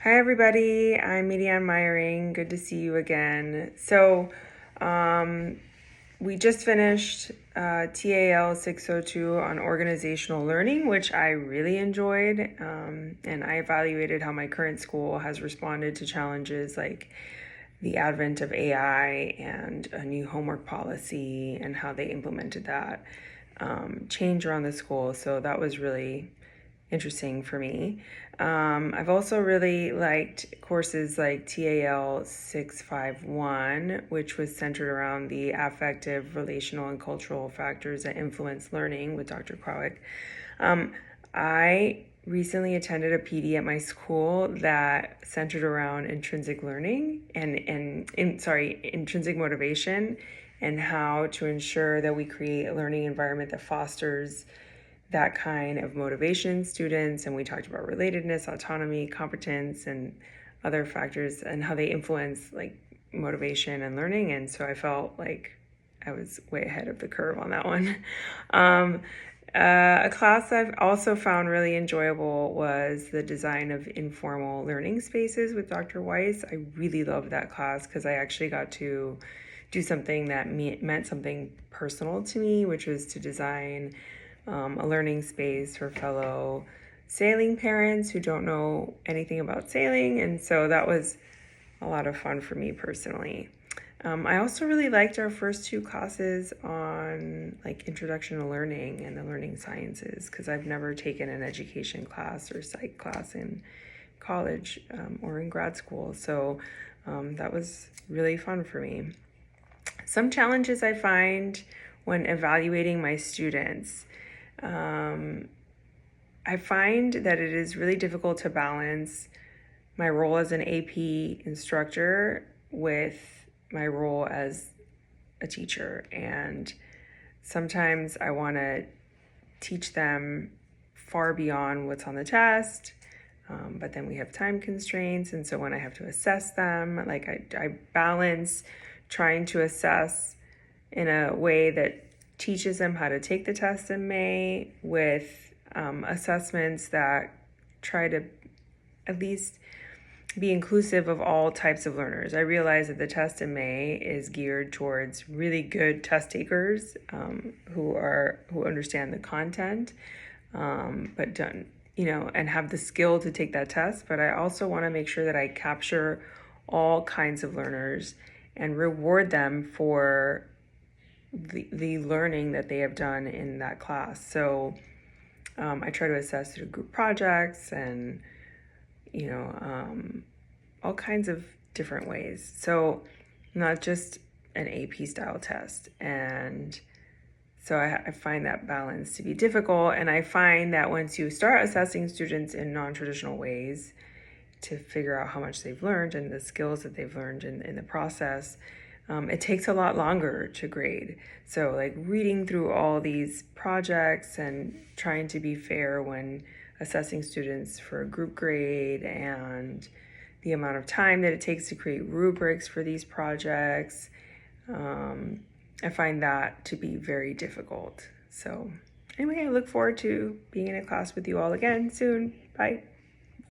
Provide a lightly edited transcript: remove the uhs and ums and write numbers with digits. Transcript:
Hi, everybody. I'm Median Meyering. Good to see you again. Um, we just finished TAL 602 on organizational learning, which I really enjoyed. And I evaluated how my current school has responded to challenges like the advent of AI and a new homework policy and how they implemented that change around the school. So that was really interesting for me. I've also really liked courses like TAL 651, which was centered around the affective, relational, and cultural factors that influence learning with Dr. Krawick. I recently attended a PD at my school that centered around intrinsic learning intrinsic motivation and how to ensure that we create a learning environment that fosters that kind of motivation in students. And we talked about relatedness, autonomy, competence, and other factors and how they influence like motivation and learning. And so I felt like I was way ahead of the curve on that one. A class I've also found really enjoyable was the design of informal learning spaces with Dr. Weiss. I really loved that class because I actually got to do something that meant something personal to me, which was to design a learning space for fellow sailing parents who don't know anything about sailing. And so that was a lot of fun for me personally. I also really liked our first two classes on like introduction to learning and the learning sciences because I've never taken an education class or psych class in college or in grad school. So that was really fun for me. Some challenges I find when evaluating my students. I find that it is really difficult to balance my role as an AP instructor with my role as a teacher. And sometimes I want to teach them far beyond what's on the test, but then we have time constraints. And so when I have to assess them, like I balance trying to assess in a way that teaches them how to take the test in May with assessments that try to at least be inclusive of all types of learners. I realize that the test in May is geared towards really good test takers who understand the content, but don't, and have the skill to take that test. But I also want to make sure that I capture all kinds of learners and reward them for the learning that they have done in that class. So I try to assess through group projects and all kinds of different ways. So not just an AP style test. And so I find that balance to be difficult. And I find that once you start assessing students in non-traditional ways to figure out how much they've learned and the skills that they've learned in the process, it takes a lot longer to grade. So like reading through all these projects and trying to be fair when assessing students for a group grade and the amount of time that it takes to create rubrics for these projects, I find that to be very difficult. So anyway, I look forward to being in a class with you all again soon. Bye.